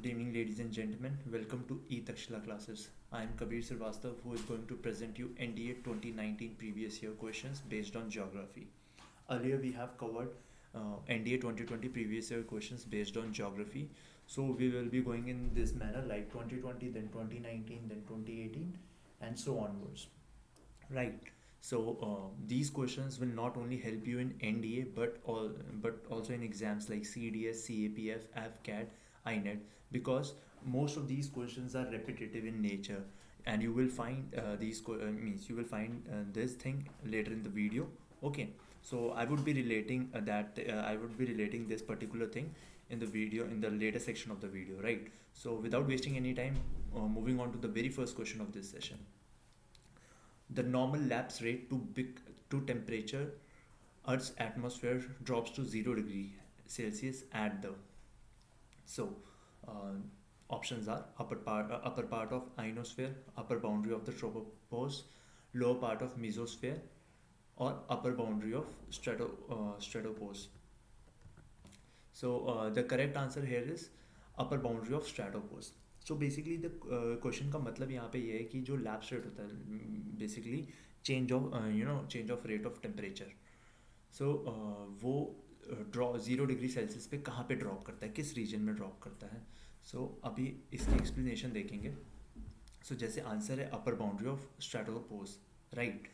Good evening, ladies and gentlemen. Welcome to E-Takshila classes. I am Kabir Srivastava, who is going to present you NDA 2019 previous year questions based on geography. Earlier, we have covered NDA 2020 previous year questions based on geography. So we will be going in this manner, like 2020, then 2019, then 2018, and so onwards. Right. So these questions will not only help you in NDA but also in exams like CDS, CAPF, AFCAT, INET, because most of these questions are repetitive in nature, and you will find means you will find this thing later in the video. Okay. So I would be relating this particular thing in the video in the later section of the video, right? So without wasting any time, moving on to the very first question of this session. The normal lapse rate to temperature Earth's atmosphere drops to 0 degree Celsius at the so uh, options are upper part of ionosphere, upper boundary of the tropopause, lower part of mesosphere, or upper boundary of stratopause. So the correct answer here is upper boundary of stratopause. So basically the question का मतलब यहाँ पे ये है कि जो lapse rate होता है basically change of rate of temperature. So वो ड्रॉ 0 डिग्री सेल्सियस पे कहाँ पे ड्रॉप करता है, किस रीजन में ड्रॉप करता है. सो अभी इसकी एक्सप्लेनेशन देखेंगे. सो जैसे आंसर है अपर बाउंड्री ऑफ स्ट्रेटोपोज, राइट.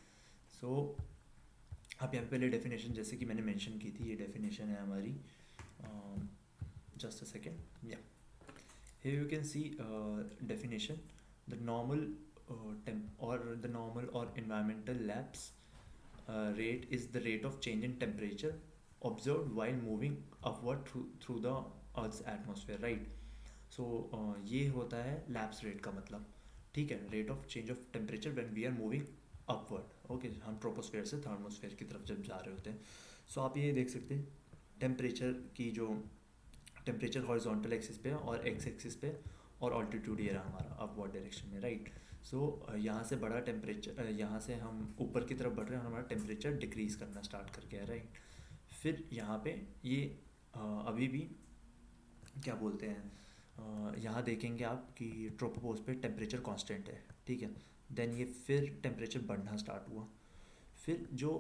सो आप यहाँ पे पहले डेफिनेशन जैसे कि मैंने मेंशन की थी, ये डेफिनेशन है हमारी. Just a second. Yeah. Here you can see definition. The normal the normal or environmental lapse rate is the rate of change in temperature observed while moving upward through the Earth's atmosphere, right? So ये होता है lapse rate का मतलब, ठीक है, rate of change of temperature when we are moving upward. Okay, हम troposphere से thermosphere की तरफ जब जा रहे होते हैं. So आप ये देख सकते हैं टेम्परेचर की जो टेम्परेचर हॉरिजॉन्टल एक्सिस पे और एक्स एक्सिस पे, और ऑल्टीट्यूड ये रहा हमारा अपवर्ड डायरेक्शन में, राइट. सो यहाँ से बड़ा टेम्परेचर, यहाँ से हम ऊपर की तरफ बढ़ रहे हैं और हमारा टेम्परेचर डिक्रीज करना स्टार्ट कर गया है, राइट. फिर यहाँ पे ये अभी भी क्या बोलते हैं, यहाँ देखेंगे आप कि ट्रोपोपोज पे टेम्परेचर कांस्टेंट है, ठीक है. देन ये फिर टेम्परेचर बढ़ना स्टार्ट हुआ. फिर जो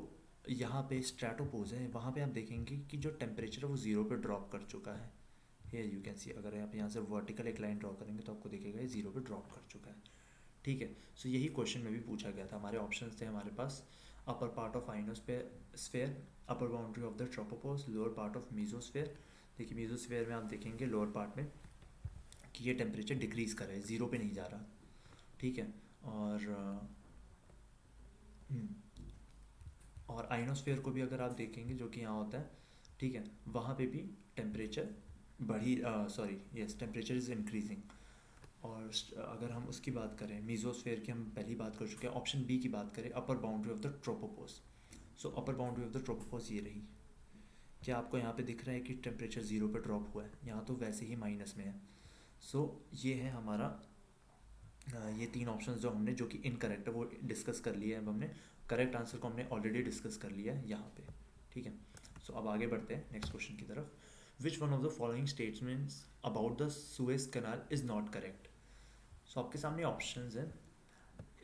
यहाँ पे स्ट्रैटोपोज है वहाँ पे आप देखेंगे कि जो टेम्परेचर है वो ज़ीरो पे ड्रॉप कर चुका है. हियर यू कैन सी, अगर आप यहाँ से वर्टिकल एक लाइन ड्रॉ करेंगे तो आपको दिखेगा ये ज़ीरो पे ड्रॉप कर चुका है, ठीक है. सो यही क्वेश्चन में भी पूछा गया था. हमारे ऑप्शंस थे हमारे पास upper part of ionosphere, upper boundary of the tropopause, lower part of mesosphere. देखिए मीजोस्फेयर में आप देखेंगे लोअर पार्ट में कि ये टेम्परेचर डिक्रीज़ कर रहा है, ज़ीरो पे नहीं जा रहा, ठीक है. और आइनोस्फेयर को भी अगर आप देखेंगे जो कि यहाँ होता है, ठीक है, वहाँ पे भी टेम्परेचर टेम्परेचर इज़ इंक्रीजिंग. और अगर हम उसकी बात करें मीजोस्फेयर की, हम पहली बात कर चुके हैं. ऑप्शन बी की बात करें upper boundary of the tropopause. So upper boundary of the tropopause ये रही. क्या आपको यहाँ पे दिख रहा है कि टेम्परेचर ज़ीरो पे ड्रॉप हुआ है? यहाँ तो वैसे ही माइनस में है. सो ये है हमारा ये तीन ऑप्शंस जो हमने, जो कि इनकरेक्ट है, वो डिस्कस कर लिए हैं अब हमने. करेक्ट आंसर को हमने ऑलरेडी डिस्कस कर लिया है यहाँ पे, ठीक है. सो अब आगे बढ़ते हैं नेक्स्ट क्वेश्चन की तरफ. Which one of the following statements about the Suez Canal is not correct. So आपके सामने ऑप्शंस हैं.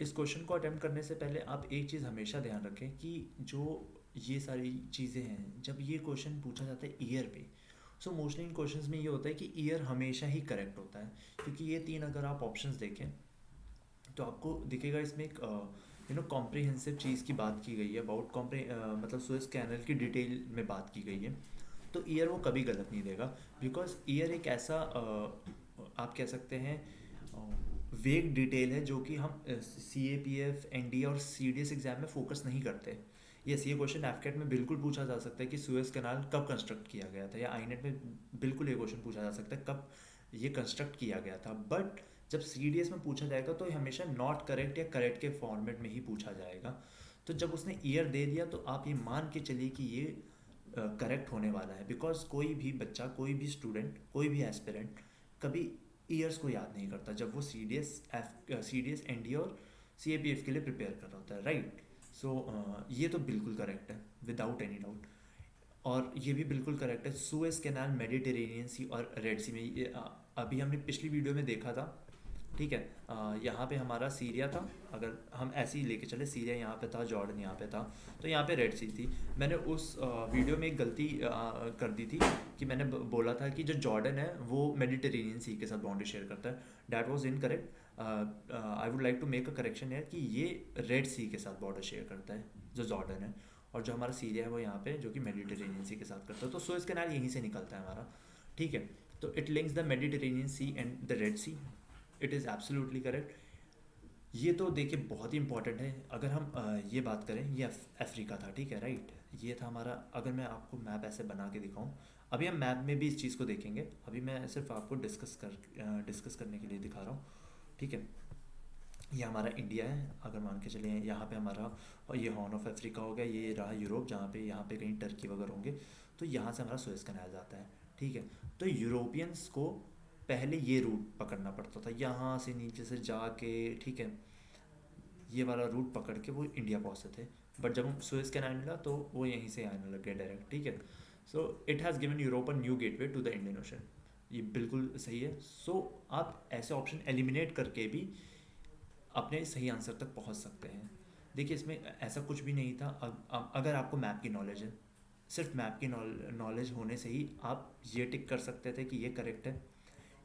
इस क्वेश्चन को अटेम्प्ट करने से पहले आप एक चीज़ हमेशा ध्यान रखें कि जो ये सारी चीज़ें हैं, जब ये क्वेश्चन पूछा जाता है ईयर पे, सो मोस्टली इन क्वेश्चंस में ये होता है कि ईयर हमेशा ही करेक्ट होता है, क्योंकि ये तीन अगर आप ऑप्शंस देखें तो आपको दिखेगा इसमें एक कॉम्प्रिहेंसिव चीज़ की बात की गई है अबाउट मतलब सुएज कैनल की डिटेल में बात की गई है. तो ईयर वो कभी गलत नहीं देगा, बिकॉज ईयर एक ऐसा आप कह सकते हैं वेग डिटेल है जो कि हम CAPF, NDA और CDS एग्जाम में फोकस नहीं करते. यस, ये क्वेश्चन एफकेट में बिल्कुल पूछा जा सकता है कि सुएज कैनाल कब कंस्ट्रक्ट किया गया था, या आईनेट में बिल्कुल ये क्वेश्चन पूछा जा सकता है कब ये कंस्ट्रक्ट किया गया था. बट जब CDS में पूछा जाएगा तो हमेशा नॉट करेक्ट या करेक्ट के फॉर्मेट में ही पूछा जाएगा. तो जब उसने ईयर दे दिया तो आप ये मान के चलिए कि ये करेक्ट होने वाला है, बिकॉज कोई भी बच्चा, कोई भी स्टूडेंट, कोई भी एस्पिरेंट कभी ईयर्स को याद नहीं करता जब वो CDS, NDA और CAPF के लिए प्रिपेयर कर रहा होता है, राइट. सो ये तो बिल्कुल करेक्ट है विदाउट एनी डाउट. और ये भी बिल्कुल करेक्ट है, सुएज कैनाल मेडिटेरेनियन सी और रेड सी में ये अभी हमने पिछली वीडियो में देखा था, ठीक है। यहाँ पे हमारा सीरिया था, अगर हम ऐसे ही लेके चले, सीरिया यहाँ पे था, जॉर्डन यहाँ पे था, तो यहाँ पे रेड सी थी। मैंने उस वीडियो में एक गलती कर दी थी कि मैंने बोला था कि जो जॉर्डन है वो मेडिटेरेनियन सी के साथ बाउंड्री शेयर करता है। That was incorrect. I would like to make a correction है कि ये रेड सी के साथ बॉर्डर शेयर करता है जो जॉर्डन है, और जो हमारा सीरिया है वो यहाँ पे जो कि मेडिटेरेनियन सी के साथ करता है। तो सुएज कैनाल यहीं से निकलता है हमारा, ठीक है। तो it links the Mediterranean sea and the red sea. It is absolutely correct. ये तो देखिए बहुत ही इंपॉर्टेंट है। अगर हम ये बात करें, ये अफ्रीका था, ठीक है, राइट। ये था हमारा, अगर मैं आपको मैप ऐसे बना के दिखाऊं, अभी हम मैप में भी इस चीज़ को देखेंगे, अभी मैं सिर्फ आपको डिस्कस करने के लिए दिखा रहा हूँ, ठीक है। ये हमारा इंडिया है, अगर मान के चले यहाँ पे हमारा, और ये हॉर्न ऑफ अफ्रीका हो गया, ये रहा यूरोप जहाँ पे यहाँ पे कहीं टर्की वगैरह होंगे, तो यहाँ से हमारा सुएज कैनाल जाता है, ठीक है। तो यूरोपियंस को पहले ये रूट पकड़ना पड़ता था, यहाँ से नीचे से जाके, ठीक है, ये वाला रूट पकड़ के वो इंडिया पहुँचते थे। बट जब हम सुएज कैनाल मिला तो वो यहीं से आने लग गया डायरेक्ट, ठीक है। So it has given Europe a new gateway to the Indian ocean. ये बिल्कुल सही है। सो आप ऐसे ऑप्शन एलिमिनेट करके भी अपने सही आंसर तक पहुंच सकते हैं। देखिए इसमें ऐसा कुछ भी नहीं था। अगर आपको मैप की नॉलेज है, सिर्फ मैप की नॉलेज होने से ही आप ये टिक कर सकते थे कि ये करेक्ट है,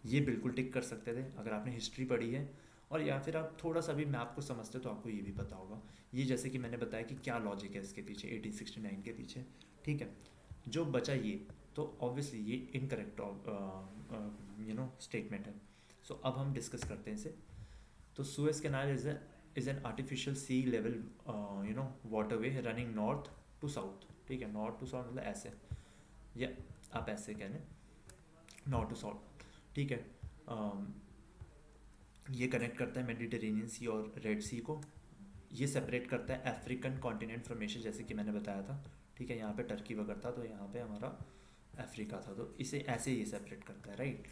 ये बिल्कुल टिक कर सकते थे अगर आपने हिस्ट्री पढ़ी है, और या फिर आप थोड़ा सा भी मैप को समझते तो आपको ये भी पता होगा। ये जैसे कि मैंने बताया कि क्या लॉजिक है इसके पीछे, 1869 के पीछे, ठीक है। जो बचा ये, तो ऑब्वियसली ये इनकरेक्ट स्टेटमेंट है। सो अब हम डिस्कस करते हैं इसे। तो Suez canal is an artificial sea level waterway running north to south, ठीक है। नॉर्थ टू साउथ मतलब ऐसे, या आप ऐसे कह लें, नॉर्थ टू साउथ, ठीक है। ये कनेक्ट करता है मेडिटेरेनियन सी और रेड सी को। ये सेपरेट करता है अफ्रीकन कॉन्टिनेंट फ्रॉम एशिया, जैसे कि मैंने बताया था, ठीक है। यहाँ पे टर्की वगैरह था, तो यहाँ पे हमारा अफ्रीका था, तो इसे ऐसे ये सेपरेट करता है, राइट।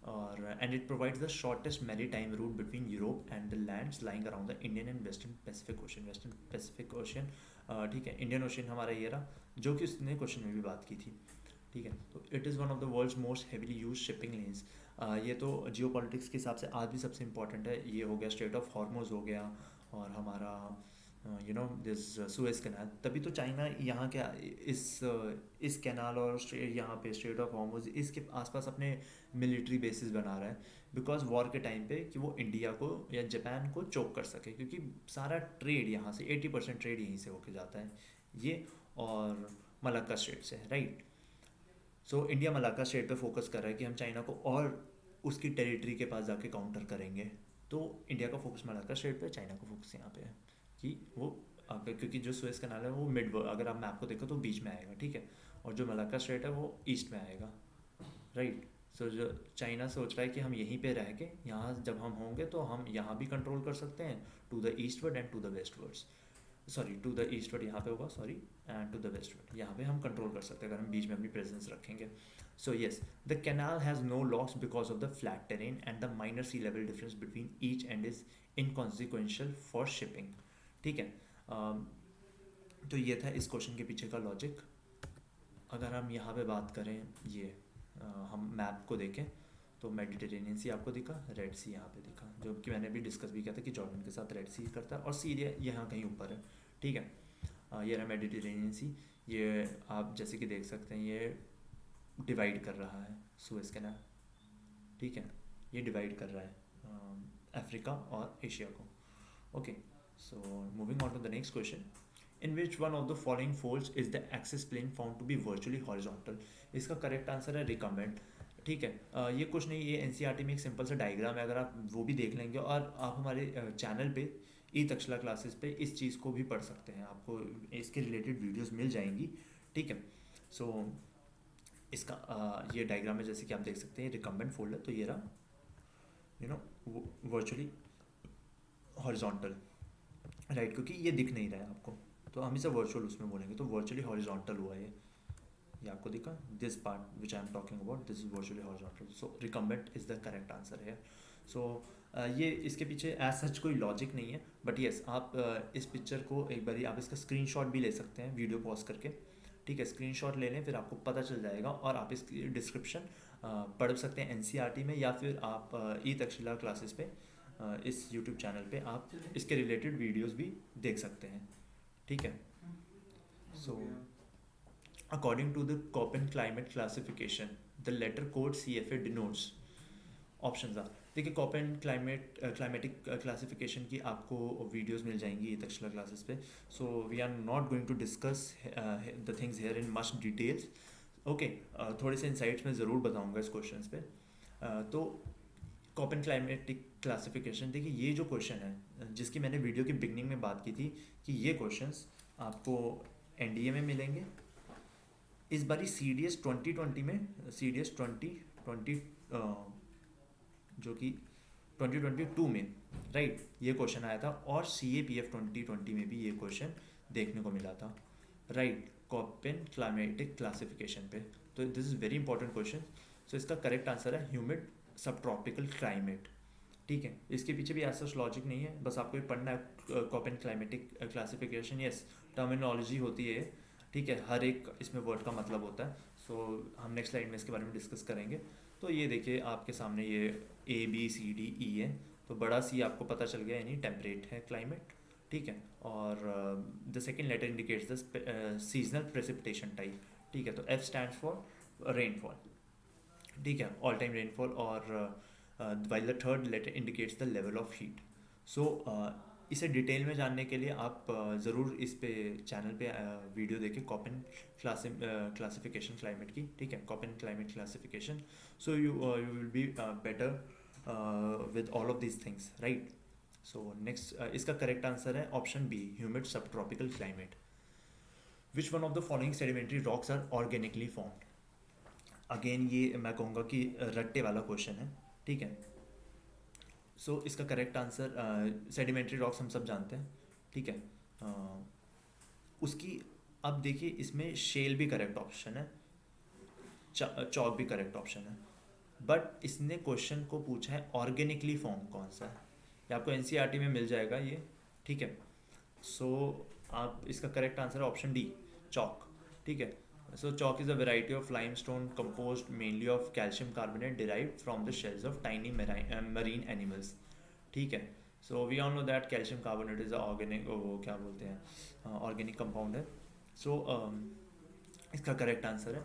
और and it provides the shortest maritime route between Europe and the lands lying around the Indian and western Pacific ocean. Western Pacific ocean, ठीक है। इंडियन ओशन हमारा ये रहा, जो कि उसने क्वेश्चन में भी बात की थी, ठीक है। तो it is one of the world's most heavily use shipping lanes. ये तो जियो पॉलिटिक्स के हिसाब से आज भी सबसे इंपॉर्टेंट है। ये हो गया स्ट्रेट ऑफ हॉर्मोज हो गया, और हमारा दिस सुएज कैनाल। तभी तो चाइना यहाँ के इस कैनाल और यहाँ पे स्ट्रेट ऑफ हॉर्मोज इसके आसपास अपने मिलिट्री बेसिस बना रहा है, बिकॉज वॉर के टाइम पे कि वो इंडिया को या जापान को चोक कर सके, क्योंकि सारा ट्रेड यहाँ से 80% ट्रेड यहीं से होके जाता है, ये और मलक्का स्ट्रेट से, right. So India Malacca straight पे फोकस कर रहा है कि हम चाइना को और उसकी टेरिटरी के पास जाके काउंटर करेंगे। तो इंडिया का फोकस मलाक्का स्ट्रेट पे, चाइना का फोकस यहाँ पे है कि वो क्योंकि जो सुएज कैनाल है वो मिड, अगर आप मैप को देखो तो बीच में आएगा, ठीक है। और जो मलाक्का स्ट्रेट है वो ईस्ट में आएगा, राइट। सो जो चाइना सोच रहा है कि हम यहीं पे रह के, यहाँ जब हम होंगे तो हम यहाँ भी कंट्रोल कर सकते हैं, to the eastward and to the westwards, sorry to the eastward यहाँ पे होगा, sorry, and to the westward यहाँ पे हम कंट्रोल कर सकते हैं अगर हम बीच में अपनी प्रेजेंस रखेंगे। So yes, the canal has no loss because of the flat terrain and the minor sea level difference between each end is inconsequential for shipping, ठीक है। तो ये था इस क्वेश्चन के पीछे का लॉजिक। अगर हम यहाँ पे बात करें, ये हम मैप को देखें तो मेडिटेरेनियन सी आपको दिखा, रेड सी यहाँ पे दिखा, जो कि मैंने भी डिस्कस भी किया था कि जॉर्डन के साथ रेड सी करता है और सीरिया यहाँ कहीं ऊपर है, ठीक है। ये रहा मेडिटेरेनियन सी। ये आप जैसे कि देख सकते हैं ये डिवाइड कर रहा है सुएज कैनाल, ठीक है। ये डिवाइड कर रहा है अफ्रीका और एशिया को, okay. So moving on to the next question, in which one of the following folds is the axis plane found to be virtually horizontal। इसका करेक्ट आंसर है रिकमेंड, ठीक है। ये कुछ नहीं, ये एनसीईआरटी में एक सिंपल सा डायग्राम है, अगर आप वो भी देख लेंगे, और आप हमारे चैनल पे ई तक्षला क्लासेस पे इस चीज़ को भी पढ़ सकते हैं, आपको इसके रिलेटेड वीडियोस मिल जाएंगी, ठीक है। सो इसका ये डायग्राम है, जैसे कि आप देख सकते हैं रिकम्बेंट फोल्ड है, तो ये रहा वर्चुअली हॉरिजॉन्टल, राइट, क्योंकि ये दिख नहीं रहा है आपको, तो हम इसे वर्चुअल उसमें बोलेंगे, तो वर्चुअली हॉरिजॉन्टल हुआ ये आपको दिखा, this part which I am talking about this is virtually horizontal. So recumbent is the correct answer है। सो ये इसके पीछे एज सच कोई लॉजिक नहीं है, बट येस आप इस पिक्चर को एक बार आप इसका स्क्रीनशॉट भी ले सकते हैं वीडियो पॉज करके, ठीक है, स्क्रीनशॉट ले लें, फिर आपको पता चल जाएगा और आप इसकी डिस्क्रिप्शन पढ़ सकते हैं एनसीईआरटी में, या फिर आप ई तक्षशिला क्लासेस पे इस यूट्यूब चैनल पे आप इसके रिलेटेड वीडियोस भी देख सकते हैं, ठीक है। So according to the Koppen climate classification the letter code CFA denotes options are, देखिए कोपेन क्लाइमेटिक क्लासिफिकेशन की आपको वीडियोस मिल जाएंगी तक्षशिला क्लासेस पे, so we are not going to discuss the things here in much details, okay. थोड़े से insights में ज़रूर बताऊंगा इस क्वेश्चन पे। तो कोपेन क्लाइमेटिक क्लासिफिकेशन, देखिए ये जो क्वेश्चन है जिसकी मैंने वीडियो की बिगनिंग में बात की थी कि ये क्वेश्चंस आपको NDA में मिलेंगे। इस बारी CDS 2020 में, CDS 2020 जो कि 2022 में, राइट, ये क्वेश्चन आया था, और CAPF 2020 में भी ये क्वेश्चन देखने को मिला था, राइट, कोपेन क्लाइमेटिक क्लासिफिकेशन पे। तो this is very important question. So इसका करेक्ट आंसर है ह्यूमिड सब ट्रॉपिकल क्लाइमेट, ठीक है। इसके पीछे भी ऐसा लॉजिक नहीं है, बस आपको ये पढ़ना है Koppen climatic classification, yes terminology होती है, ठीक है, हर एक इसमें वर्ड का मतलब होता है। सो हम नेक्स्ट स्लाइड में इसके बारे में डिस्कस करेंगे। तो ये देखिए आपके सामने ये ABCDE है, तो बड़ा C आपको पता चल गया, यानी टेम्परेट है क्लाइमेट, ठीक है। और the second letter indicates the seasonal precipitation type, ठीक है। तो F स्टैंड्स फॉर रेनफॉल, ठीक है, ऑल टाइम रेनफॉल, और while the third letter indicates the level of heat. So इसे डिटेल में जानने के लिए आप ज़रूर इस पे चैनल पे वीडियो देखें कोपेन क्लासिफिकेशन क्लाइमेट की, ठीक है, Koppen climate classification. So you will be better with all of these things, right. So next इसका करेक्ट आंसर है option B, humid sub tropical climate. Which one of the following sedimentary rocks are organically formed. Again ये मैं कहूँगा कि रट्टे वाला question है, ठीक है। सो इसका करेक्ट आंसर, सेडिमेंट्री रॉक्स हम सब जानते हैं, ठीक है। उसकी अब देखिए इसमें शेल भी करेक्ट ऑप्शन है, चॉक भी करेक्ट ऑप्शन है, बट इसने क्वेश्चन को पूछा है ऑर्गेनिकली फॉर्म कौन सा है, ये आपको NCERT में मिल जाएगा ये, ठीक है। सो आप इसका करेक्ट आंसर है ऑप्शन D, चॉक, ठीक है। So chalk is a variety of limestone composed mainly of calcium carbonate derived from the shells of tiny marine animals, ठीक है। So we all know that calcium carbonate is a organic, वो क्या बोलते हैं, organic compound है। So इसका correct answer है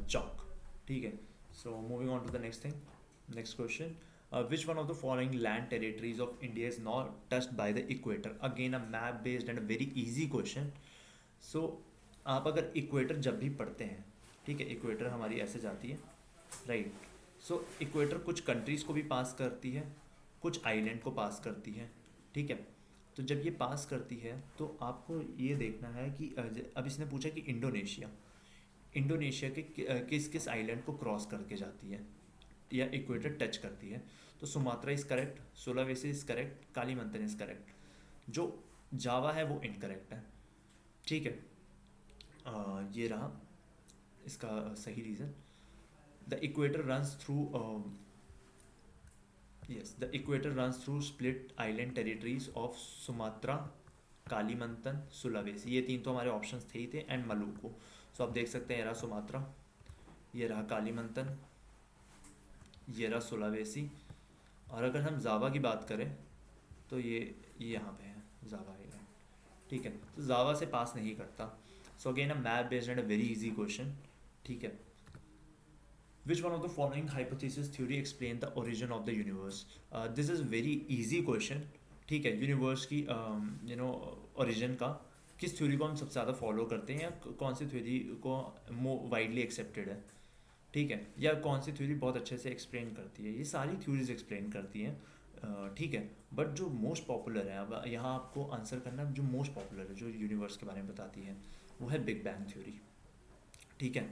chalk, ठीक है। So moving on to the next thing, next question. Which one of the following land territories of India is not touched by the equator? Again a map based and a very easy question. So आप अगर equator जब भी पढ़ते हैं, ठीक है, equator हमारी ऐसे जाती है, राइट। सो इक्वेटर कुछ कंट्रीज़ को भी पास करती है, कुछ आइलैंड को पास करती है, ठीक है। तो जब ये पास करती है तो आपको ये देखना है कि अब इसने पूछा कि इंडोनेशिया के किस किस आइलैंड को क्रॉस करके जाती है या इक्वेटर टच करती है। तो Sumatra is correct, Sulawesi is correct, Kalimantan is correct, जो जावा है वो इनकरेक्ट है, ठीक है। ये रहा इसका सही reason. The equator runs through, yes, the equator runs through split island territories of Sumatra, Kalimantan, Sulawesi, ये तीन तो हमारे ऑप्शंस थे ही थे, एंड मलुकू। सो आप देख सकते हैं ये रहा सुमात्रा, ये रहा कालीमंतन, ये रहा सुलावेसी, और अगर हम जावा की बात करें तो ये यहाँ पे है जावा आइलैंड, ठीक है। तो जावा से पास नहीं करता। So again a map based and a very easy question, ठीक है। Which one of the following hypothesis theory explain the origin of the universe? This is very easy question, ठीक है। यूनिवर्स की origin का किस थ्योरी को हम सबसे ज़्यादा फॉलो करते हैं, या कौन सी थ्योरी को वाइडली एक्सेप्टेड है, ठीक है, या कौन सी थ्योरी बहुत अच्छे से एक्सप्लेन करती है। ये सारी थ्योरीज एक्सप्लेन करती हैं, ठीक है, बट जो मोस्ट पॉपुलर है, अब यहाँ आपको आंसर करना है, जो मोस्ट पॉपुलर है जो यूनिवर्स के बारे में बताती है वो है बिग बैंग थ्योरी, ठीक है।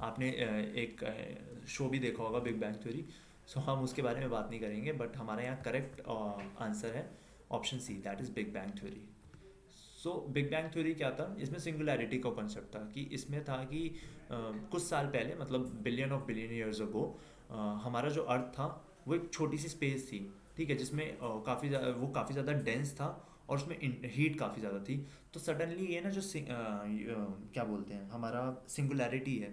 आपने एक शो भी देखा होगा बिग बैंग थ्योरी, सो हम उसके बारे में बात नहीं करेंगे, बट हमारा यहाँ करेक्ट आंसर है option C, that is big bang theory. So big bang theory क्या था, इसमें सिंगुलैरिटी का कॉन्सेप्ट था, कि इसमें था कि कुछ साल पहले, मतलब billion of billion years ago, हमारा जो अर्थ था वो एक छोटी सी स्पेस थी, ठीक है, जिसमें काफ़ी ज़्यादा डेंस था, और उसमें हीट काफ़ी ज़्यादा थी। तो सडनली ये ना जो क्या बोलते हैं, हमारा सिंगुलैरिटी है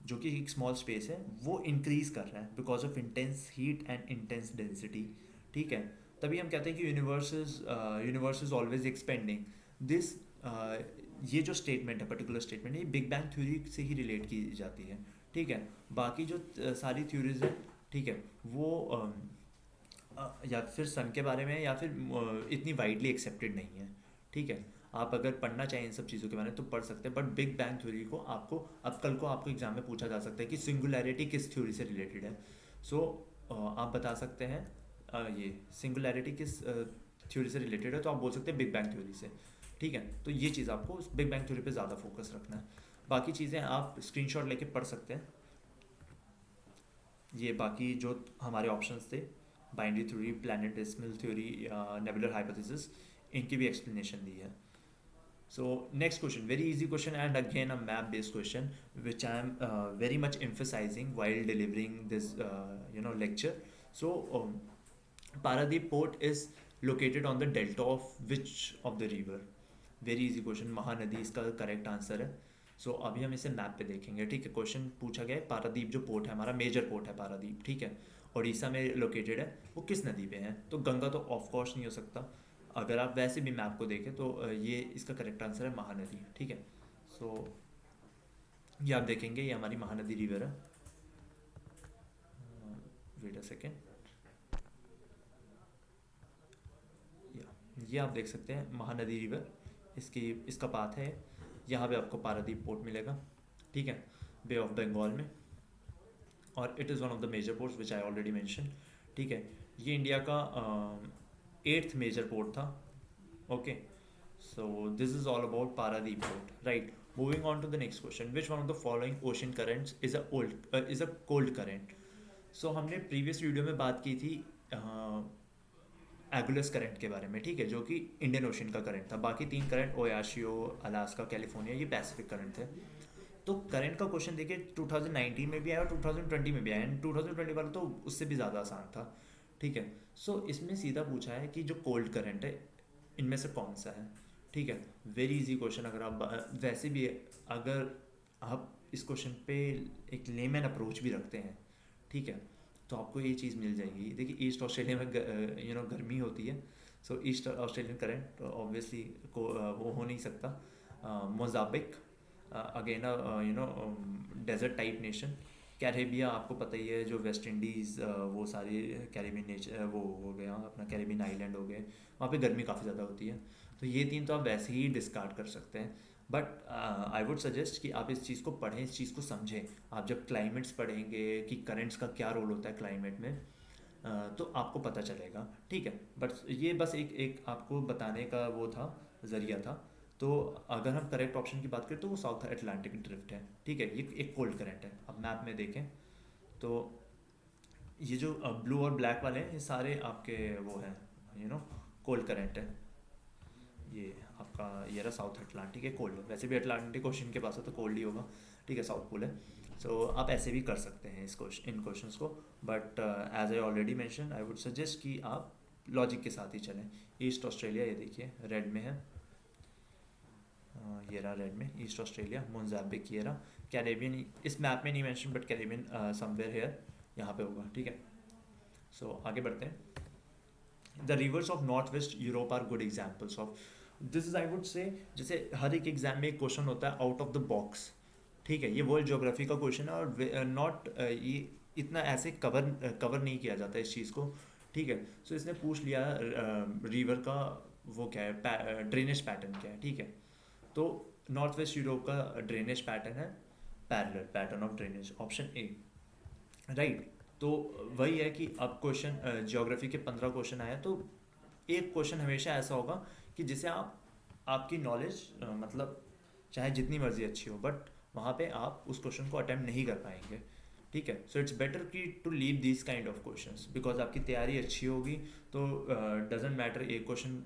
जो कि एक स्मॉल स्पेस है, वो इंक्रीज कर रहा है because of intense heat and intense density. ठीक है, तभी हम कहते हैं कि universe is always expanding. This ये जो स्टेटमेंट है, पर्टिकुलर स्टेटमेंट, ये बिग बैंग थ्योरी से ही रिलेट की जाती है। ठीक है, बाकी जो सारी थ्योरीज है, ठीक है, वो या फिर सन के बारे में, या फिर इतनी वाइडली एक्सेप्टेड नहीं है। ठीक है, आप अगर पढ़ना चाहें इन सब चीज़ों के बारे में तो पढ़ सकते हैं, बट बिग बैंग थ्योरी को आपको अब कल को आपको एग्जाम में पूछा जा सकता है कि सिंगुलैरिटी किस थ्योरी से रिलेटेड है। सो आप बता सकते हैं ये सिंगुलैरिटी किस थ्योरी से रिलेटेड है, तो आप बोल सकते हैं बिग बैंग थ्योरी से। ठीक है, तो ये चीज़ आपको बिग बैंग थ्योरी पे ज़्यादा फोकस रखना है। बाकी चीज़ें आप स्क्रीनशॉट लेके पढ़ सकते हैं। ये बाकी जो हमारे ऑप्शंस थे, binary theory, planetesimal theory, nebular hypothesis, इनकी भी एक्सप्लेनेशन दी है। So next question, very easy question, and again a map based question which I am very much emphasizing while delivering this lecture. So Paradeep port is located on the delta of which of the river? Very easy question, Mahanadi इसका correct answer है। सो अभी हम इसे map पे देखेंगे। ठीक है, question पूछा गया है पारादीप जो पोर्ट है, हमारा मेजर पोर्ट है पारादीप, ठीक है, उड़ीसा में लोकेटेड है, वो किस नदी पे है? तो गंगा तो ऑफ कोर्स नहीं हो सकता। अगर आप वैसे भी मैप को देखें तो ये इसका करेक्ट आंसर है महानदी। ठीक है, सो ये आप देखेंगे, ये हमारी महानदी रिवर है। वेट अ सेकेंड, ये आप देख सकते हैं महानदी रिवर, इसका पाथ है। यहाँ पे आपको पारादीप पोर्ट मिलेगा। ठीक है, बे ऑफ बंगाल में, और it is one of the major ports which I already mention. ठीक है, ये इंडिया का 8th मेजर पोर्ट था। Okay, so this is all about Paradeep port, right? Moving on to the next question, which one of the following ocean currents is a cold current? So हमने previous video में बात की थी एगुलस current के बारे में, ठीक है, जो कि इंडियन ओशन का करंट था। बाकी 3 करंट, ओयाशियो, अलास्का, कैलिफोर्निया, ये पैसिफिक करंट थे। तो करंट का क्वेश्चन देखिए 2019 में भी आया और 2020 में भी आया, एंड 2020 वाला तो उससे भी ज़्यादा आसान था। ठीक है, सो इसमें सीधा पूछा है कि जो कोल्ड करंट है इनमें से कौन सा है। ठीक है, वेरी इजी क्वेश्चन। अगर आप वैसे भी अगर आप इस क्वेश्चन पे एक लेमैन अप्रोच भी रखते हैं, ठीक है, तो आपको ये चीज़ मिल जाएगी। देखिए ईस्ट ऑस्ट्रेलिया में गर्मी होती है, so East Australian current obviously को वो हो नहीं सकता। Mozambique, again desert type nation. Caribbean आपको पता ही है, जो वेस्ट इंडीज़, वो सारे कैरेबियन नेचर, वो हो गया अपना कैरेबियन आइलैंड हो गए, वहाँ पे गर्मी काफ़ी ज़्यादा होती है। तो ये 3 तो आप वैसे ही डिस्कार्ड कर सकते हैं, बट आई वुड सजेस्ट कि आप इस चीज़ को पढ़ें, इस चीज़ को समझें। आप जब क्लाइमेट्स पढ़ेंगे कि करंट्स का क्या रोल होता है क्लाइमेट में, तो आपको पता चलेगा। ठीक है, बट ये बस एक एक आपको बताने का वो था, ज़रिया था। तो अगर हम करेक्ट ऑप्शन की बात करें तो वो साउथ अटलांटिक ड्रिफ्ट है। ठीक है, ये एक कोल्ड करंट है। अब मैप में देखें तो ये जो ब्लू और ब्लैक वाले हैं, ये सारे आपके वो हैं, कोल्ड करंट है। ये आपका ये रहा साउथ अटलांटिक है, कोल्ड है। वैसे भी अटलांटिक ओशन के पास है तो कोल्ड ही होगा। ठीक है, साउथ पोल है। सो आप ऐसे भी कर सकते हैं इन क्वेश्चंस को, but as I already mention, I would suggest कि आप लॉजिक के साथ ही चलें। ईस्ट ऑस्ट्रेलिया, ये देखिए रेड में है, ये रहा रेड में ईस्ट ऑस्ट्रेलिया। मोजाम्बिक ये रहा। कैरेबियन इस मैप में नहीं mention, but Caribbean somewhere here यहाँ पे होगा। ठीक है, सो आगे बढ़ते हैं। The rivers of north west Europe are good examples of this is, I would say, जैसे हर एक एग्जाम में एक क्वेश्चन होता है आउट ऑफ द बॉक्स। ठीक है, ये वर्ल्ड ज्योग्राफी का क्वेश्चन है, और नॉट ये इतना ऐसे कवर नहीं किया जाता इस चीज़ को। ठीक है, सो इसने पूछ लिया रिवर का वो क्या है, ड्रेनेज पैटर्न क्या है। ठीक है, तो नॉर्थ वेस्ट यूरोप का ड्रेनेज पैटर्न है parallel pattern of drainage, option A, right. तो वही है कि अब क्वेश्चन ज्योग्राफी के 15 क्वेश्चन आए, तो एक क्वेश्चन हमेशा ऐसा होगा कि जिसे आपकी नॉलेज मतलब चाहे जितनी मर्जी अच्छी हो, बट वहाँ पे आप उस क्वेश्चन को अटेम्प्ट नहीं कर पाएंगे। ठीक है, सो इट्स बेटर कि to leave this kind of questions, because आपकी तैयारी अच्छी होगी तो डजेंट मैटर, एक क्वेश्चन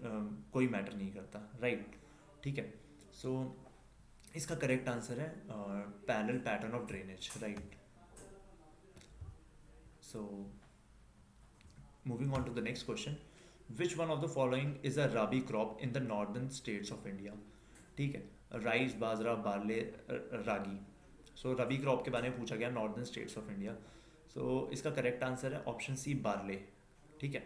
कोई मैटर नहीं करता, राइट। ठीक है, सो इसका करेक्ट आंसर है parallel pattern of drainage, right. So moving on to the next question, which one of the following is a rabi crop in the northern states of India? ठीक है, rice, bajra, barley, ragi. सो रबी crop के बारे में पूछा गया northern states of India. सो इसका correct answer है option C, barley. ठीक है।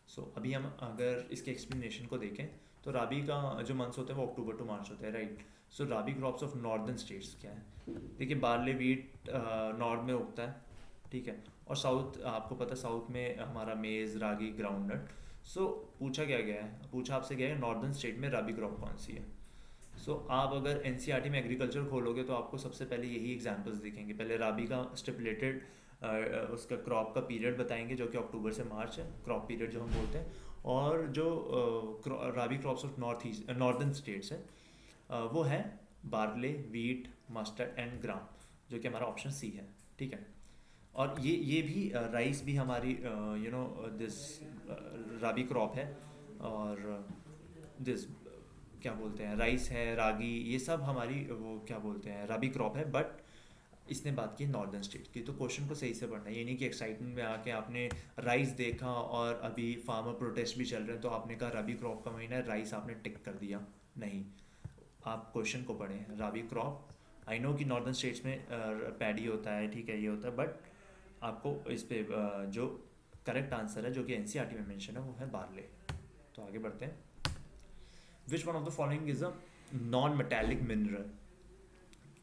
सो अभी हम अगर इसके एक्सप्लेनेशन को देखें तो राबी का जो मंथ्स होते हैं वो अक्टूबर टू मार्च होते हैं, right. So rabi crops of northern states क्या है? देखिए, बार्ले, वीट नॉर्थ में उगता है, ठीक है। और साउथ, आपको पता है साउथ में हमारा मेज़, रागी, ग्राउंडनट। सो पूछा क्या गया है, पूछा आपसे गया है नॉर्दर्न स्टेट में राबी क्रॉप कौन सी है। सो आप अगर एनसीईआरटी में एग्रीकल्चर खोलोगे तो आपको सबसे पहले यही एग्जांपल्स दिखेंगे। पहले राबी का स्टिपुलेटेड उसका क्रॉप का पीरियड बताएंगे जो कि अक्टूबर से मार्च है, क्रॉप पीरियड जो हम बोलते हैं। और जो राबी क्रॉप्स ऑफ नॉर्दर्न स्टेट्स है वो है बार्ले, वीट, मस्टर्ड एंड ग्राम, जो कि हमारा ऑप्शन सी है। ठीक है। और ये भी राइस भी हमारी दिस राबी क्रॉप है। और दिस क्या बोलते हैं, राइस है, रागी, ये सब हमारी वो क्या बोलते हैं रबी क्रॉप है। बट इसने बात की नॉर्दर्न स्टेट की, तो क्वेश्चन को सही से पढ़ना है। ये नहीं कि एक्साइटमेंट में आके आपने राइस देखा और अभी फार्मर प्रोटेस्ट भी चल रहे हैं तो आपने कहा रबी क्रॉप का महीना है, राइस आपने टिक कर दिया। नहीं, आप क्वेश्चन को पढ़ें। रबी क्रॉप, आई नो कि नॉर्दर्न स्टेट्स में पैडी होता है, ठीक है, ये होता है, बट आपको इस पे जो करेक्ट आंसर है जो कि एनसीईआरटी में मेंशन है वो है बार्ले। तो आगे बढ़ते हैं। विच one of the following is a non metallic mineral?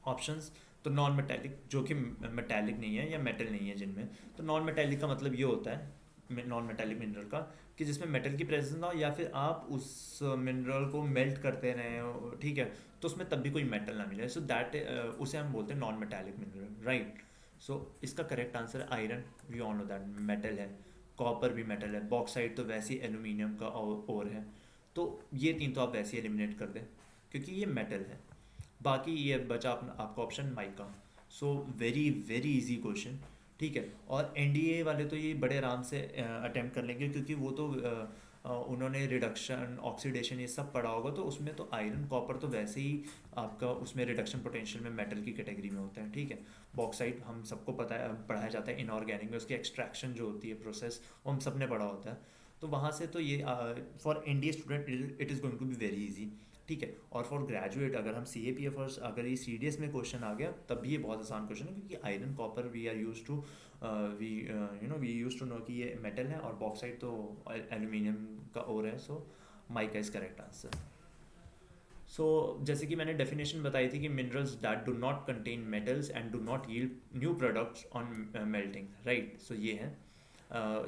Options, तो नॉन मेटेलिक जो कि मेटेलिक नहीं है या मेटल नहीं है जिनमें, तो नॉन मेटेलिक का मतलब ये होता है नॉन मेटेलिक मिनरल का कि जिसमें मेटल की प्रेजेंस ना हो या फिर आप उस मिनरल को मेल्ट करते रहे हो, ठीक है, तो उसमें तब भी कोई मेटल ना मिले। सो दैट उसे हम बोलते हैं non metallic mineral, right. So इसका करेक्ट आंसर है iron. We all know that metal है। कॉपर भी मेटल है। बॉक्साइट तो वैसे ही एल्यूमिनियम का और है। तो ये तीन तो आप वैसे ही एलिमिनेट कर दें क्योंकि ये मेटल है। बाकी ये बचा अपना आपका option mica. So very very easy question, ठीक है। और एनडीए वाले तो ये बड़े आराम से अटेम्प्ट कर लेंगे क्योंकि वो तो उन्होंने रिडक्शन, ऑक्सीडेशन, ये सब पढ़ा होगा। तो उसमें तो आयरन, कॉपर तो वैसे ही आपका उसमें रिडक्शन पोटेंशियल में मेटल की कैटेगरी में होते हैं, ठीक है। बॉक्साइट हम सबको पता है, पढ़ाया जाता है इनऑर्गेनिक में, उसकी एक्सट्रैक्शन जो होती है प्रोसेस, वो हम सब ने पढ़ा होता है। तो वहाँ से तो ये for NDA student it is going to be very easy, ठीक है। और फॉर ग्रेजुएट अगर हम सी ए पी एफ और अगर ये सी डी एस में क्वेश्चन आ गया तब भी ये बहुत आसान क्वेश्चन है क्योंकि iron, copper we are use to we use to know कि ये मेटल है। और बॉक्साइट तो एल्यूमिनियम का और है। So mica is correct answer. So जैसे कि मैंने डेफिनेशन बताई थी कि minerals that do not contain metals and do not yield new products on melting, right. So ये है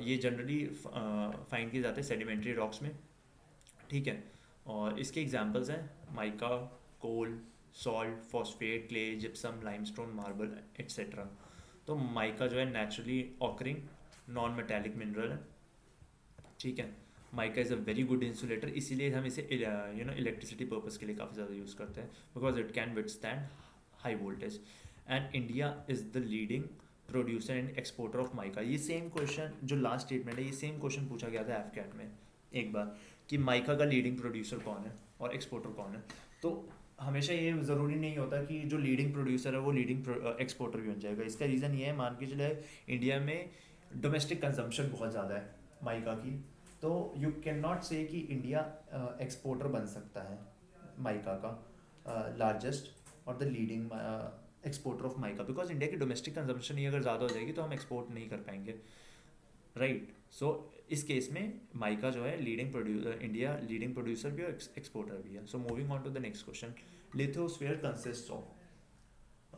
ये जनरली फाइंड किए जाते हैं सेडिमेंट्री रॉक्स में, ठीक है। और इसके एग्जांपल्स हैं mica, coal, salt, phosphate, clay, gypsum, limestone, marble etcetera. तो माइका जो है naturally occurring non metallic mineral है, ठीक है। Mica is a very good insulator, इसीलिए हम इसे इलेक्ट्रिसिटी पर्पज़ के लिए काफ़ी ज़्यादा यूज़ करते हैं because it can withstand high voltage. And India is the leading producer and exporter of mica. ये सेम क्वेश्चन जो लास्ट स्टेटमेंट है, ये सेम क्वेश्चन पूछा गया था एफकैट में एक बार कि माइका का लीडिंग प्रोड्यूसर कौन है और एक्सपोर्टर कौन है। तो हमेशा ये ज़रूरी नहीं होता कि जो लीडिंग प्रोड्यूसर है वो लीडिंग एक्सपोर्टर भी बन जाएगा। इसका रीज़न ये है, मान के चले इंडिया में डोमेस्टिक कंजम्पशन बहुत ज़्यादा है माइका की, तो यू कैन नॉट से कि इंडिया एक्सपोर्टर बन सकता है माइका का लार्जेस्ट और the leading exporter of mica, because India की डोमेस्टिक कंजम्पशन ही अगर ज़्यादा हो जाएगी तो हम एक्सपोर्ट नहीं कर पाएंगे, राइट। सो इस केस में माइका जो है leading producer, India leading producer भी और एक्सपोर्टर भी है। So moving on to the next question, lithosphere consist of,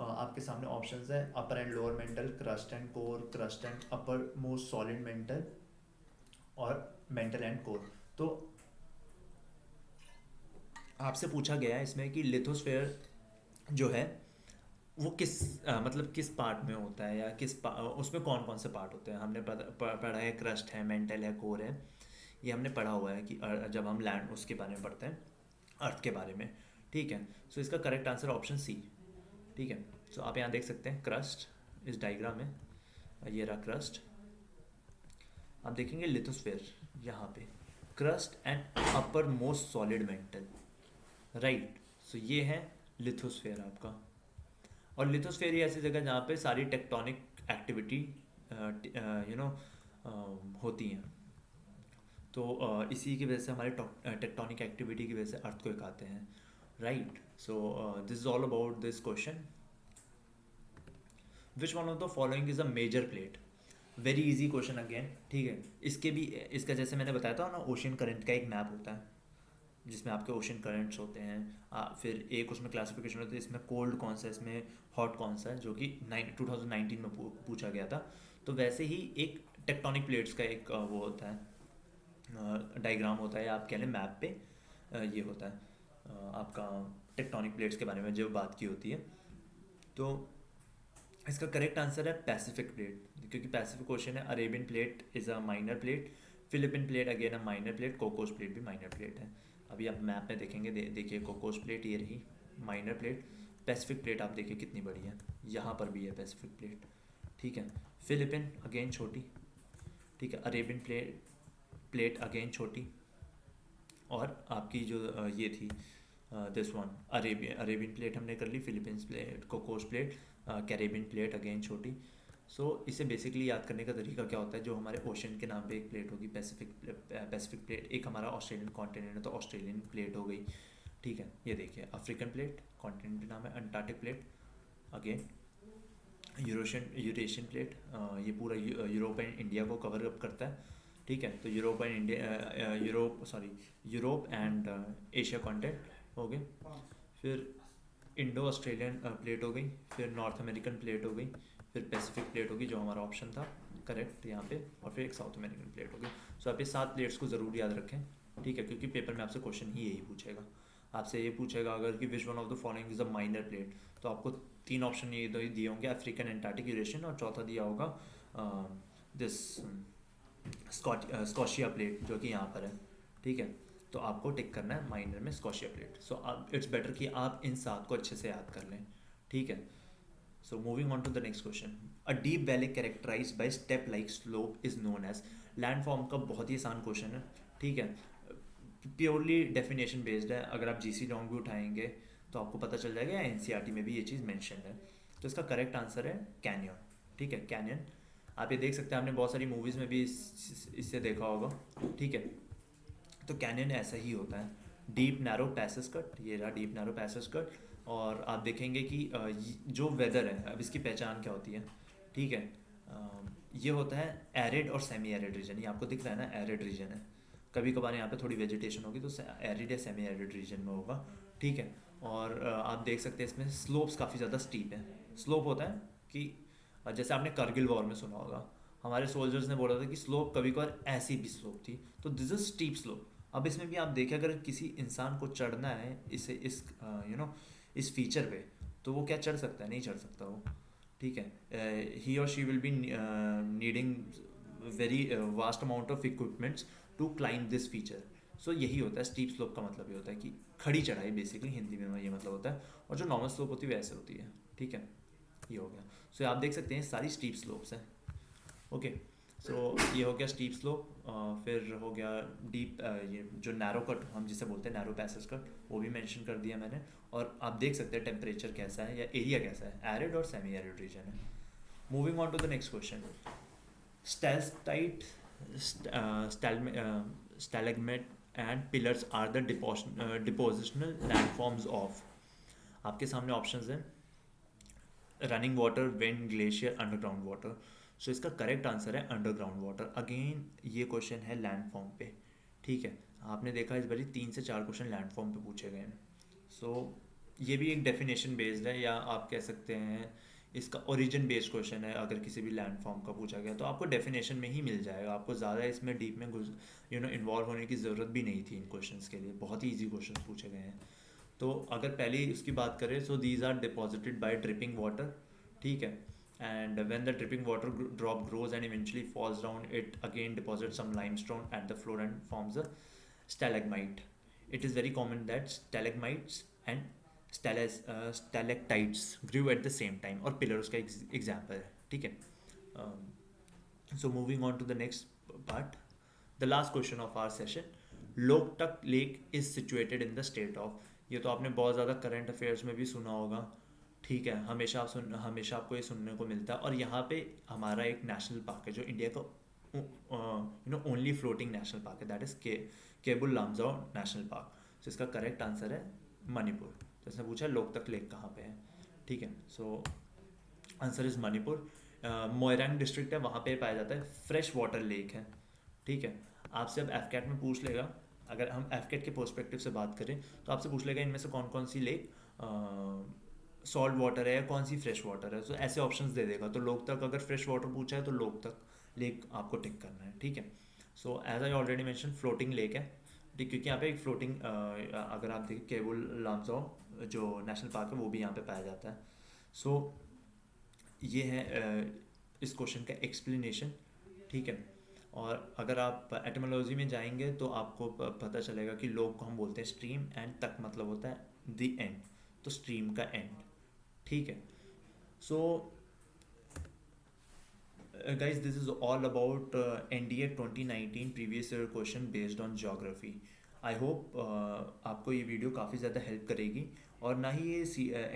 आपके सामने ऑप्शंस है upper and lower mantle, crust and core, crust and upper most solid mantle और मेंटल एंड कोर। तो आपसे पूछा गया है इसमें कि लिथोस्फीयर जो है वो किस मतलब किस पार्ट में होता है या उसमें कौन कौन से पार्ट होते हैं। हमने पढ़ा है क्रस्ट है, मेंटल है, कोर है, ये हमने पढ़ा हुआ है कि जब हम लैंड उसके बारे में पढ़ते हैं, अर्थ के बारे में, ठीक है। सो इसका करेक्ट आंसर ऑप्शन सी, ठीक है। सो आप यहाँ देख सकते हैं क्रस्ट इस डायग्राम में, ये रहा क्रस्ट, आप देखेंगे लिथोस्फीयर यहाँ पे, crust and upper most solid mantle, right. So ये है लिथोस्फीयर आपका। और लिथोस्फीयर ही ऐसी जगह जहाँ पे सारी टेक्टोनिक एक्टिविटी होती हैं। तो इसी की वजह से हमारे टेक्टोनिक एक्टिविटी की वजह से अर्थक्वेक आते हैं, right? So this is all about this question. Which one of the following is a major plate? Very easy question again, ठीक है। इसके भी, इसका जैसे मैंने बताया था ना, ओशन करंट का एक मैप होता है जिसमें आपके ओशन करंट्स होते हैं। फिर एक उसमें क्लासिफिकेशन होती है, इसमें कोल्ड कौन सा है, इसमें हॉट कौन सा है, जो कि 2019 में पूछा गया था। तो वैसे ही एक टेक्टोनिक प्लेट्स का एक वो होता है, डायग्राम होता है, आप कह लें मैप पे ये होता है आपका टेक्टोनिक प्लेट्स के बारे में जो बात की होती है। तो इसका करेक्ट आंसर है पैसिफिक प्लेट, क्योंकि पैसिफिक ओशन है। Arabian plate is a minor plate, Philippine plate again a minor plate, Cocos plate भी माइनर प्लेट है। अभी आप मैप में देखेंगे, देखिए कोकोस प्लेट ये रही माइनर प्लेट, पैसिफिक प्लेट आप देखिए कितनी बड़ी है, यहाँ पर भी है पैसिफिक प्लेट, ठीक है। फिलिपिन अगेन छोटी, ठीक है। अरेबियन प्लेट अगेन छोटी, और आपकी जो ये थी दिस वन अरेबियन प्लेट हमने कर ली, Philippines plate, Cocos plate, Caribbean plate again छोटी। सो इसे बेसिकली याद करने का तरीका क्या होता है, जो हमारे ओशन के नाम पे एक प्लेट होगी पैसिफिक प्लेट, एक हमारा ऑस्ट्रेलियन कॉन्टिनेंट है तो ऑस्ट्रेलियन प्लेट हो गई, ठीक है। ये देखिए अफ्रीकन प्लेट, कॉन्टिनेंट का नाम है Antarctic plate, again Eurasian plate, ये पूरा यूरोप एंड इंडिया को कवर अप करता है, ठीक है। तो Europe and India, Europe and Asia continent हो गए। फिर इंडो ऑस्ट्रेलियन प्लेट हो गई, फिर नॉर्थ अमेरिकन प्लेट हो गई, फिर पैसिफिक प्लेट होगी जो हमारा ऑप्शन था करेक्ट यहाँ पे, और फिर एक साउथ अमेरिकन प्लेट होगी। सो आप ये 7 प्लेट्स को ज़रूर याद रखें, ठीक है, क्योंकि पेपर में आपसे क्वेश्चन ही यही पूछेगा। आपसे ये पूछेगा अगर कि विच one of the following is a minor plate, तो आपको 3 ऑप्शन ये दिए होंगे, अफ्रीकन, एंटार्क्टिक, यूरेशियन, और चौथा दिया होगा दिस स्कॉशिया प्लेट जो कि यहाँ पर है, ठीक है। तो आपको टिक करना है माइनर में स्कॉशिया प्लेट। सो अब इट्स बेटर कि आप इन 7 को अच्छे से याद कर लें, ठीक है। So moving on to the next question, a deep valley characterized by step like slope is known as. Land form का बहुत ही आसान क्वेश्चन है, ठीक है, प्योरली डेफिनेशन बेस्ड है। अगर आप जीसी लॉन्ग भी उठाएंगे तो आपको पता चल जाएगा, एनसीईआरटी में भी ये चीज़ मेंशन है। तो इसका करेक्ट आंसर है कैनियन, ठीक है, कैनियन। आप ये देख सकते हैं, आपने बहुत सारी मूवीज़ में भी इससे देखा होगा, ठीक है। तो कैनियन ऐसा ही होता है, डीप नैरो पैसेज कट, ये रहा डीप नैरो पैसेज कट। और आप देखेंगे कि जो वेदर है, अब इसकी पहचान क्या होती है, ठीक है। ये होता है एरिड और सेमी एरिड रीजन, ये आपको दिख रहा है ना, एरिड रीजन है। कभी कभार यहाँ पे थोड़ी वेजिटेशन होगी तो एरिड या सेमी एरिड रीजन में होगा, ठीक है। और आप देख सकते हैं इसमें स्लोप्स काफ़ी ज़्यादा स्टीप है। स्लोप होता है कि जैसे आपने करगिल वॉर में सुना होगा, हमारे सोल्जर्स ने बोला था कि स्लोप कभी कभार ऐसी भी स्लोप थी, तो दिस इज स्टीप स्लोप। अब इसमें भी आप देखें, अगर किसी इंसान को चढ़ना है इसे इस इस फीचर पे, तो वो क्या चढ़ सकता है? नहीं चढ़ सकता वो, ठीक है। ही और she will be needing very vast amount of equipments to climb this feature. So यही होता है स्टीप स्लोप का मतलब, ये होता है कि खड़ी चढ़ाई, बेसिकली हिंदी में ये मतलब होता है। और जो नॉर्मल स्लोप होती है वैसे होती है, ठीक है। ये हो गया। सो आप देख सकते हैं सारी स्टीप स्लोप्स हैं, ओके। सो ये हो गया स्टीप स्लोप। फिर हो गया डीप, ये जो नैरो कट हम जिसे बोलते हैं, नैरो पैसेज कट, वो भी मेंशन कर दिया मैंने। और आप देख सकते हैं टेम्परेचर कैसा है या एरिया कैसा है, एरिड और सेमी एरिड रीजन है। Moving on to the next question, stalactite, stalagmite and pillars are the depositional landforms of. आपके सामने ऑप्शंस हैं, running water, wind, glacier, underground water. So इसका करेक्ट आंसर है अंडरग्राउंड वाटर। अगेन ये question है landform पे, ठीक है। आपने देखा इस बारी 3 से 4 क्वेश्चन लैंडफॉर्म पे पूछे गए हैं। सो ये भी एक डेफिनेशन बेस्ड है, या आप कह सकते हैं इसका ओरिजिन बेस्ड क्वेश्चन है। अगर किसी भी लैंडफॉर्म का पूछा गया तो आपको डेफिनेशन में ही मिल जाएगा, आपको ज़्यादा इसमें डीप में इन्वॉल्व होने की ज़रूरत भी नहीं थी इन क्वेश्चंस के लिए, बहुत ही ईजी क्वेश्चन पूछे गए हैं। तो अगर पहले ही उसकी बात करें, so these are deposited by dripping water, ठीक है। And when the dripping water drop grows and eventually falls down, it again deposits some limestone at the floor and forms a stalagmite. It is very common that stalagmites and stalactites grew at the same time, और pillars का example है, ठीक है। So moving on to the next part, the last question of our session, Loktak Lake is situated in the state of। ये तो आपने बहुत ज़्यादा करंट अफेयर्स में भी सुना होगा, ठीक है। हमेशा आपको ये सुनने को मिलता है। और यहाँ पे हमारा एक नेशनल पार्क है जो इंडिया का ओनली फ्लोटिंग नेशनल पार्क है, that is Keibul Lamjao national park. तो इसका करेक्ट आंसर है मणिपुर। तो इसने पूछा लोकतक लेक कहाँ पे है, ठीक है। So answer is Manipur. Moirang district है, वहाँ पे पाया जाता है, फ्रेश वाटर लेक है, ठीक है। आपसे अब एफ में पूछ लेगा, अगर हम एफ के पर्सपेक्टिव से बात करें तो आपसे पूछ लेगा इनमें से कौन कौन सी लेक सॉल्ट वाटर है या कौन सी फ्रेश वाटर है, तो ऐसे ऑप्शंस दे देगा। तो लोकतक अगर फ्रेश वाटर पूछा है तो लोकतक लेक आपको टिक करना है, ठीक है। So as I already mention floating lake है, ठीक, क्योंकि यहाँ पे एक फ्लोटिंग, अगर आप देखिए केबुल लामजाओ जो नेशनल पार्क है वो भी यहाँ पे पाया जाता है। सो ये है इस क्वेश्चन का एक्सप्लेनेशन, ठीक है। और अगर आप एटमोलॉजी में जाएंगे तो आपको पता चलेगा कि लोग को हम बोलते हैं स्ट्रीम, एंड तक मतलब होता है द एंड, तो स्ट्रीम का एंड, ठीक है। सो guys, this is all about NDA 2019 previous year question based on geography. I hope आपको ये वीडियो काफ़ी ज़्यादा हेल्प करेगी, और ना ही ये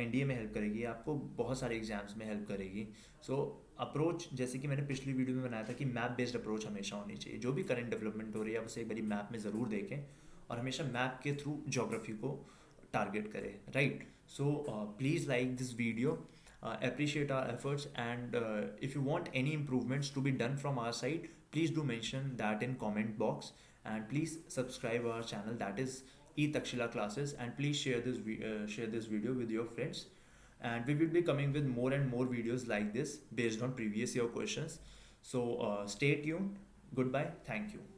NDA में हेल्प करेगी, आपको बहुत सारे एग्जाम्स में हेल्प करेगी। सो अप्रोच, जैसे कि मैंने पिछली वीडियो में बनाया था कि मैप बेस्ड अप्रोच हमेशा होनी चाहिए। जो भी करंट डेवलपमेंट हो रही है आप उसे एक बारी मैप में ज़रूर देखें, और हमेशा मैप के थ्रू जोग्राफी को टारगेट करें, right. So please like this video, appreciate our efforts, and if you want any improvements to be done from our side, please do mention that in comment box, and please subscribe our channel, that is Takshila classes, and please share this video with your friends, and we will be coming with more and more videos like this based on previous year questions. So stay tuned. Goodbye, thank you.